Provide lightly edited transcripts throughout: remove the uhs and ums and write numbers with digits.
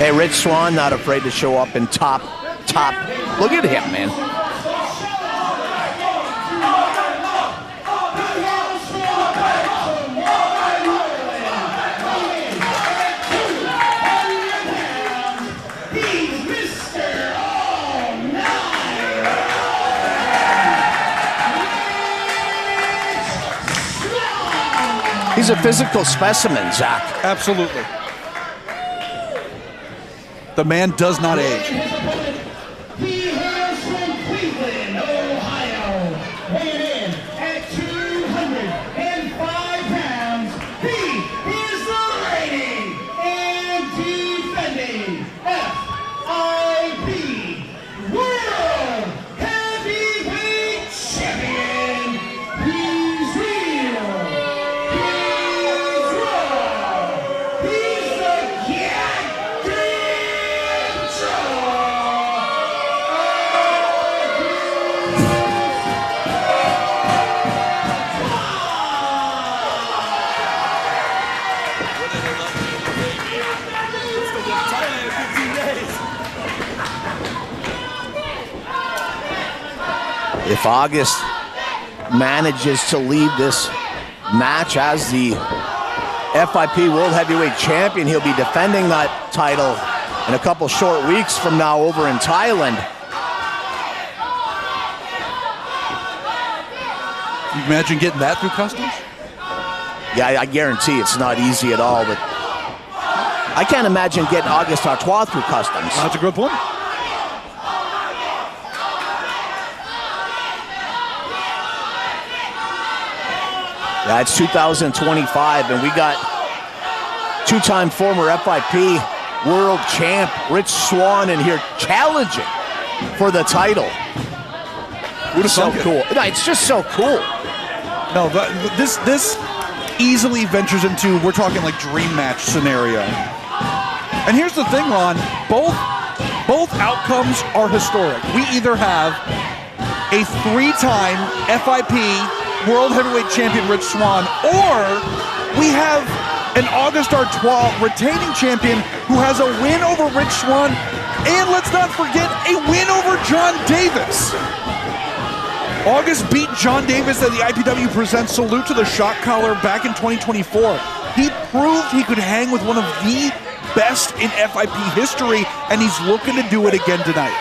Hey, Rich Swann not afraid to show up in top. Look at him, man. He's a physical specimen, Zach. Absolutely. The man does not age. He hails from Cleveland, Ohio, weighing in at 205 pounds. He is the reigning and defending FIP World Heavyweight Champion. He's real. He's raw. He's the goddamn draw. If August manages to lead this match as the FIP World Heavyweight Champion, he'll be defending that title in a couple short weeks from now over in Thailand. You imagine getting that through customs? Yeah, I guarantee it's not easy at all, but I can't imagine getting August Artois through customs. That's a good point. Yeah, it's 2025, and we got two-time former FIP world champ Rich Swann in here challenging for the title. So cool. No, it's just so cool. No, this easily ventures into, we're talking like dream match scenario. And here's the thing, Ron, both outcomes are historic. We either have a three-time FIP World Heavyweight Champion Rich Swann, or we have an August Artois retaining champion who has a win over Rich Swann, and let's not forget, a win over John Davis. August beat John Davis at the IPW Presents Salute to the Shot Collar back in 2024. He proved he could hang with one of the best in FIP history, and he's looking to do it again tonight.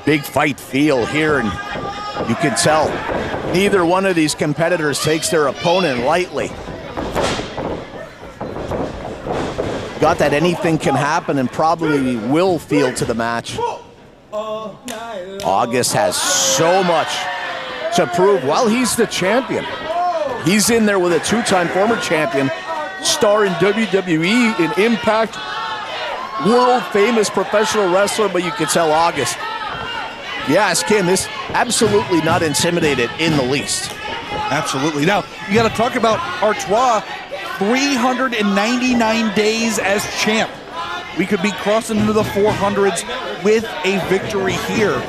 Big fight feel here, and you can tell neither one of these competitors takes their opponent lightly. Got that anything can happen and probably will feel to the match. August has so much to prove. Well, he's the champion. He's in there with a two-time former champion, star in WWE, in Impact, world-famous professional wrestler, but you can tell August, yes, Kim, this absolutely not intimidated in the least. Absolutely. Now, you got to talk about Artois, 399 days as champ. We could be crossing into the 400s with a victory here.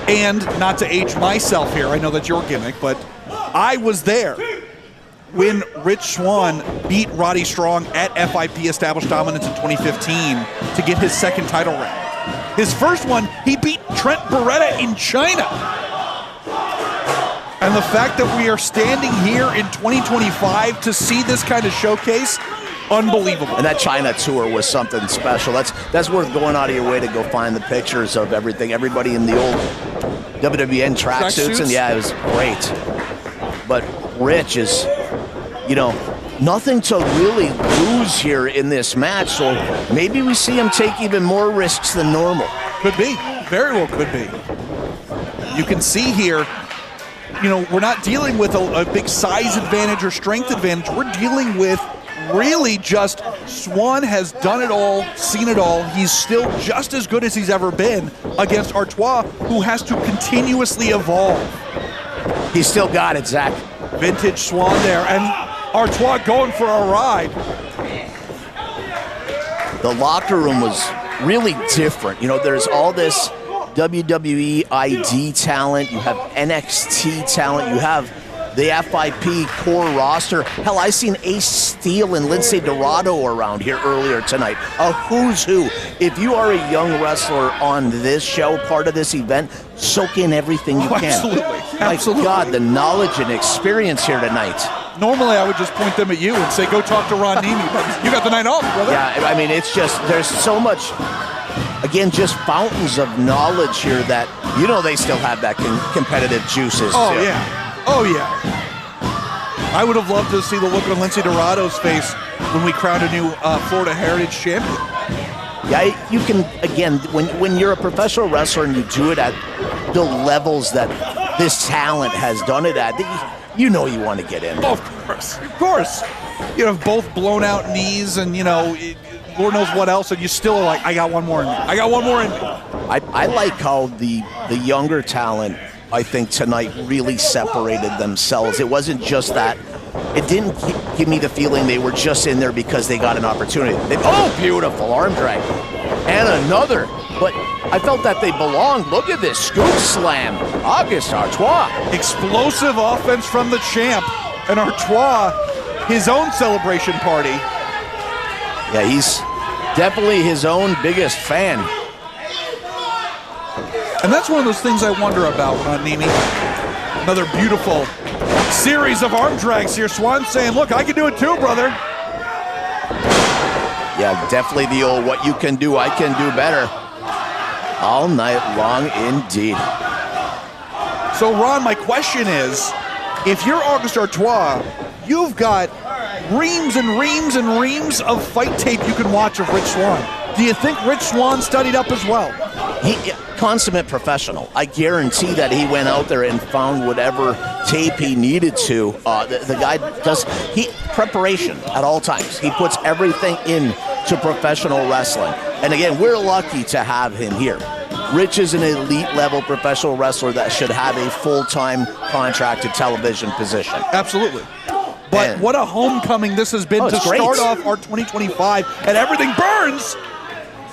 And not to age myself here, I know that's your gimmick, but I was there when Rich Swann beat Roddy Strong at FIP Established Dominance in 2015 to get his second title reign. His first one, he beat Trent Beretta in China. And the fact that we are standing here in 2025 to see this kind of showcase, unbelievable. And that China tour was something special. That's worth going out of your way to go find the pictures of everything. Everybody in the old WWN tracksuits, and yeah, it was great. But Rich is, nothing to really lose here in this match, so maybe we see him take even more risks than normal. Could be. Very well could be. You can see here, we're not dealing with a big size advantage or strength advantage. We're dealing with really just Swann has done it all, seen it all. He's still just as good as he's ever been against Artois, who has to continuously evolve. He's still got it, Zach. Vintage Swann there, and Artois going for a ride. The locker room was really different. There's all this WWE ID talent, you have NXT talent, you have the FIP core roster. Hell, I seen Ace Steele and Lindsay Dorado around here earlier tonight. A who's who. If you are a young wrestler on this show, part of this event, soak in everything you can. Absolutely. My Absolutely. God, the knowledge and experience here tonight. Normally, I would just point them at you and say, go talk to Ron Nemi, but you got the night off, brother. Yeah, I mean, it's just, there's so much, again, just fountains of knowledge here that, you know, they still have that competitive juices. Oh, too. yeah. Oh, yeah. I would have loved to see the look on Lindsay Dorado's face when we crowned a new Florida Heritage champion. Yeah, you can, again, when you're a professional wrestler and you do it at the levels that this talent has done it at, you know you want to get in. Of course. Of course. You have both blown out knees and, you know, Lord knows what else, and you still are like, I got one more in me. I got one more in me. I like how the younger talent, I think, tonight really separated themselves. It wasn't just that. It didn't give me the feeling they were just in there because they got an opportunity. Oh, beautiful arm drag. And another. But I felt that they belonged. Look at this scoop slam. August Artois. Explosive offense from the champ. And Artois, his own celebration party. Yeah, he's definitely his own biggest fan. And that's one of those things I wonder about, Ron Nemi. Another beautiful series of arm drags here. Swann saying, look, I can do it too, brother. Yeah, definitely the old what you can do, I can do better. All night long indeed. So, Ron, my question is, if you're August Artois, you've got reams and reams and reams of fight tape you can watch of Rich Swann. Do you think Rich Swann studied up as well? He consummate professional. I guarantee that he went out there and found whatever tape he needed to. The guy does preparation at all times. He puts everything into professional wrestling. And again, we're lucky to have him here. Rich is an elite level professional wrestler that should have a full-time contracted television position. Absolutely. But And what a homecoming this has been to it's great. start off our 2025, and everything burns.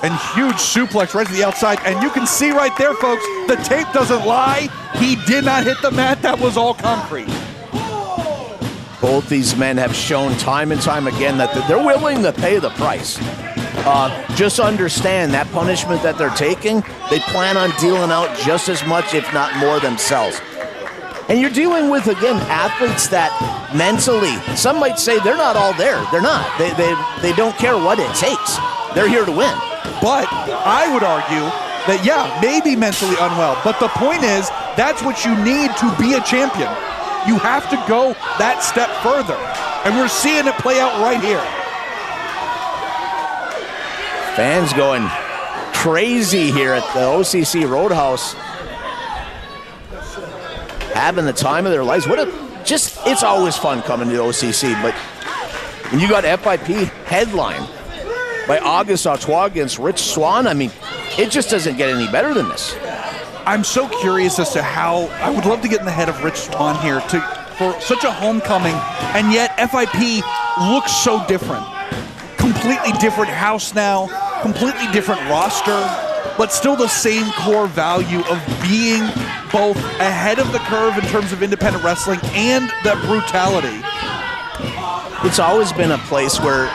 And huge suplex right to the outside. And you can see right there, folks, the tape doesn't lie. He did not hit the mat. That was all concrete. Both these men have shown time and time again that they're willing to pay the price. Just understand that punishment that they're taking, they plan on dealing out just as much, if not more, themselves. And you're dealing with, again, athletes that mentally, some might say they're not all there. They're not. They don't care what it takes. They're here to win. But I would argue that, yeah, maybe mentally unwell. But the point is, that's what you need to be a champion. You have to go that step further. And we're seeing it play out right here. Fans going crazy here at the OCC Road House. Having the time of their lives. It's always fun coming to the OCC, but when you got FIP headline by August Artois against Rich Swann, I mean, it just doesn't get any better than this. I'm so curious as to how, I would love to get in the head of Rich Swann here for such a homecoming, and yet FIP looks so different. Completely different house now, completely different roster, but still the same core value of being both ahead of the curve in terms of independent wrestling and that brutality. It's always been a place where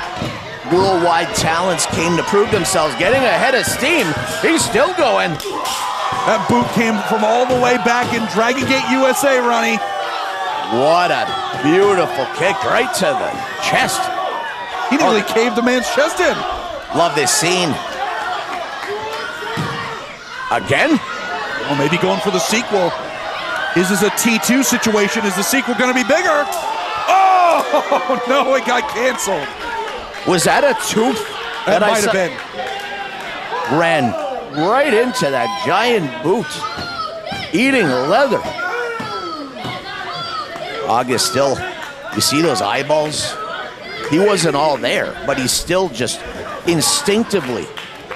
worldwide talents came to prove themselves, getting ahead of steam. He's still going. That boot came from all the way back in Dragon Gate, USA, Ronnie. What a beautiful kick right to the chest. He nearly caved the man's chest in. Love this scene. Again? Well, maybe going for the sequel. Is this a T2 situation? Is the sequel going to be bigger? Oh, no, it got canceled. Was that a tooth? That might have been. Ran right into that giant boot. Eating leather. August still, you see those eyeballs? He wasn't all there, but he still just instinctively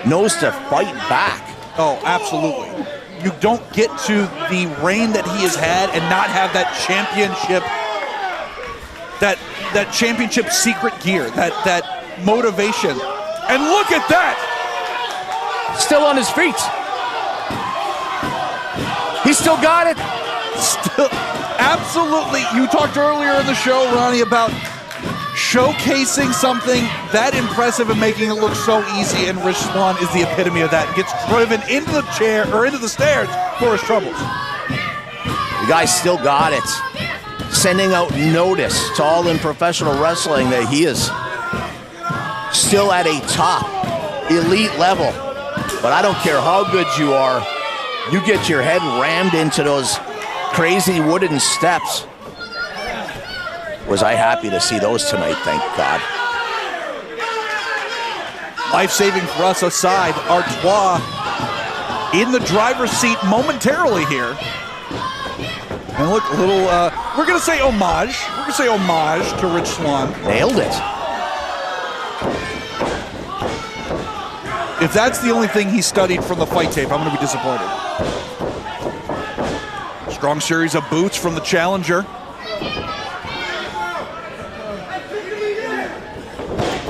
knows to fight back. Oh, absolutely. You don't get to the reign that he has had and not have that championship, that championship secret gear, that motivation. And look at that! Still on his feet. He still got it. Still, Absolutely. You talked earlier in the show, Ronnie, about showcasing something that impressive and making it look so easy, and Rich Swann is the epitome of that. Gets driven into the chair or into the stairs for his troubles. The guy still got it. Sending out notice to all in professional wrestling that he is still at a top elite level. But I don't care how good you are, you get your head rammed into those crazy wooden steps. Was I happy to see those tonight, thank God. Life-saving for us aside, Artois in the driver's seat momentarily here. And look, a little, we're going to say homage. We're going to say homage to Rich Swann. Nailed it. If that's the only thing he studied from the fight tape, I'm going to be disappointed. Strong series of boots from the challenger.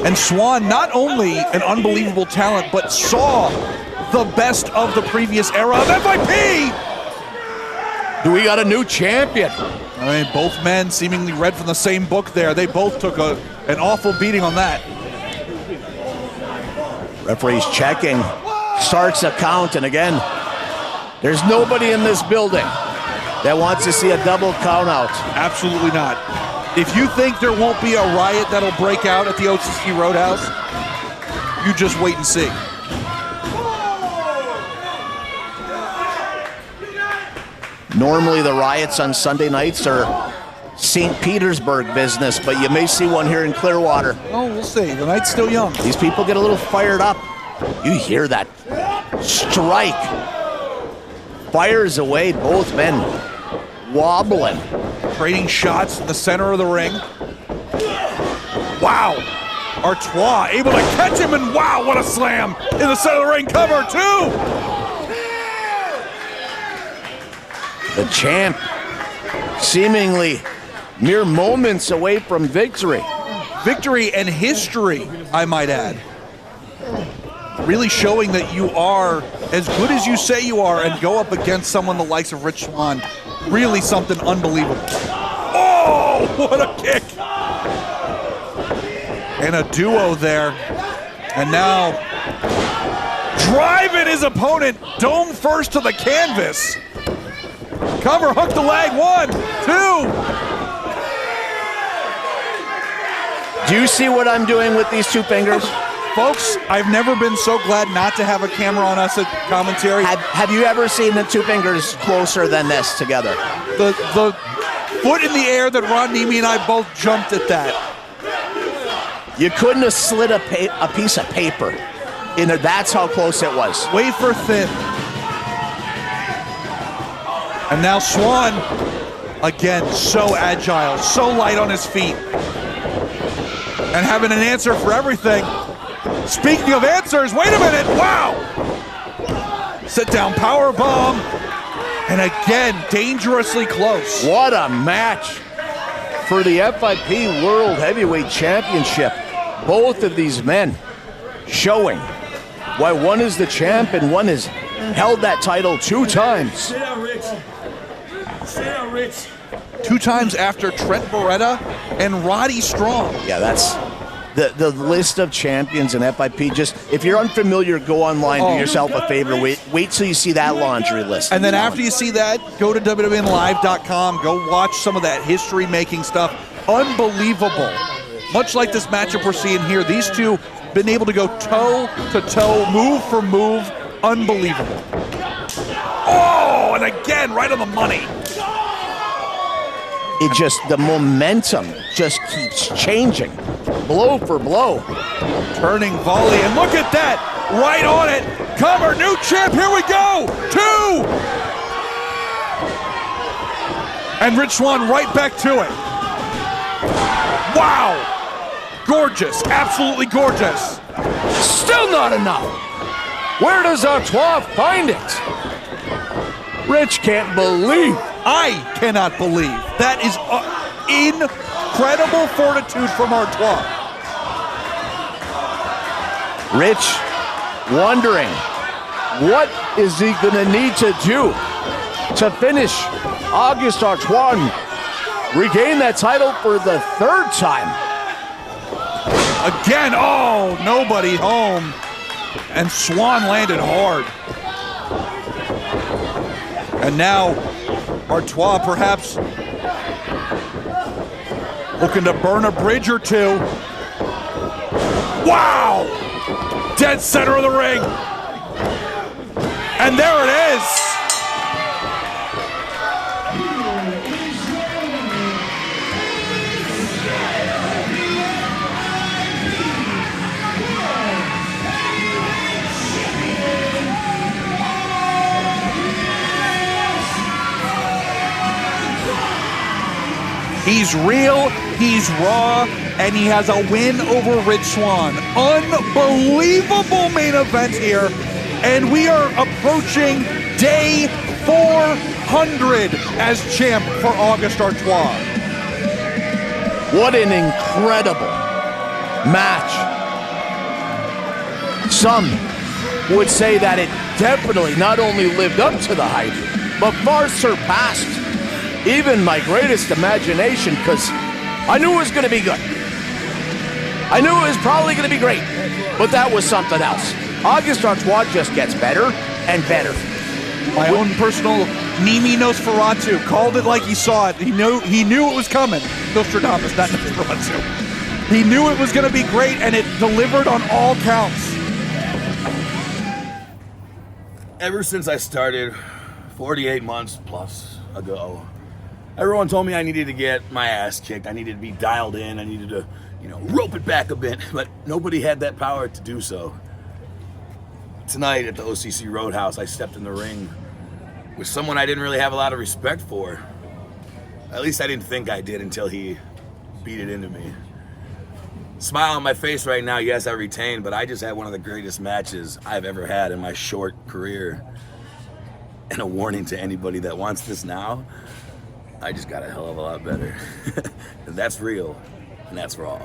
And Swann, not only an unbelievable talent, but saw the best of the previous era of FIP! Do we got a new champion? I mean, both men seemingly read from the same book there. They both took an awful beating on that. Referee's checking, starts a count, and again, there's nobody in this building that wants to see a double count out. Absolutely not. If you think there won't be a riot that'll break out at the OCC Road House, you just wait and see. Normally the riots on Sunday nights are St. Petersburg business, but you may see one here in Clearwater. Oh, we'll see. The night's still young. These people get a little fired up. You hear that strike. Fires away, both men wobbling. Trading shots in the center of the ring. Wow. Artois able to catch him, and wow, what a slam in the center of the ring. Cover two. The champ seemingly mere moments away from victory. Victory and history, I might add. Really showing that you are as good as you say you are, and go up against someone the likes of Rich Swann. Really something unbelievable. Oh, what a kick. And a duo there. And now driving his opponent dome first to the canvas. Cover, hook the leg, 1, 2. Do you see what I'm doing with these two fingers? Folks, I've never been so glad not to have a camera on us at commentary. Have you ever seen the two fingers closer than this together? The foot in the air that Ron Nemi and I both jumped at that. You couldn't have slid a piece of paper in there. That's how close it was. Wafer thin. And now Swann, again, so agile, so light on his feet, and having an answer for everything. Speaking of answers, wait a minute, wow! Sit down power bomb, and again, dangerously close. What a match for the FIP World Heavyweight Championship. Both of these men showing why one is the champ and one has held that title 2 times. Sit down, Rich. Sit down, Rich. 2 times after Trent Beretta and Roddy Strong. Yeah, that's the list of champions in FIP. Just, if you're unfamiliar, go online, do yourself a favor. Wait till you see that laundry list. And then after you see that, go to WWNLive.com. Go watch some of that history-making stuff. Unbelievable. Much like this matchup we're seeing here, these two been able to go toe-to-toe, move for move. Unbelievable. Oh, and again, right on the money. It just, the momentum just keeps changing, blow for blow. Turning volley, and look at that, right on it. Cover, new champ, here we go, 2. And Rich Swann right back to it. Wow, gorgeous, absolutely gorgeous. Still not enough. Where does Artois find it? Rich can't believe. I cannot believe. That is incredible fortitude from Artois. Rich wondering, what is he gonna need to do to finish. Auguste Artois regain that title for the 3rd time. Again, oh, nobody home. And Swann landed hard. And now Artois perhaps looking to burn a bridge or two. Wow! Dead center of the ring. And there it is. He's real, he's raw, and he has a win over Rich Swann. Unbelievable main event here, and we are approaching day 400 as champ for Auguste Artois. What an incredible match. Some would say that it definitely not only lived up to the hype, but far surpassed even my greatest imagination, because I knew it was going to be good. I knew it was probably going to be great, but that was something else. Auguste Artois just gets better and better. My own personal Nimi Nosferatu called it like he saw it. He knew it was coming. Nostradamus, not Nosferatu. He knew it was going to be great, and it delivered on all counts. Ever since I started 48 months plus ago, everyone told me I needed to get my ass kicked. I needed to be dialed in. I needed to, rope it back a bit. But nobody had that power to do so. Tonight at the OCC Road House, I stepped in the ring with someone I didn't really have a lot of respect for. At least I didn't think I did until he beat it into me. Smile on my face right now, yes, I retained, but I just had one of the greatest matches I've ever had in my short career. And a warning to anybody that wants this now, I just got a hell of a lot better. That's real, and that's raw.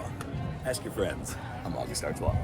Ask your friends. I'm Auguste Artois.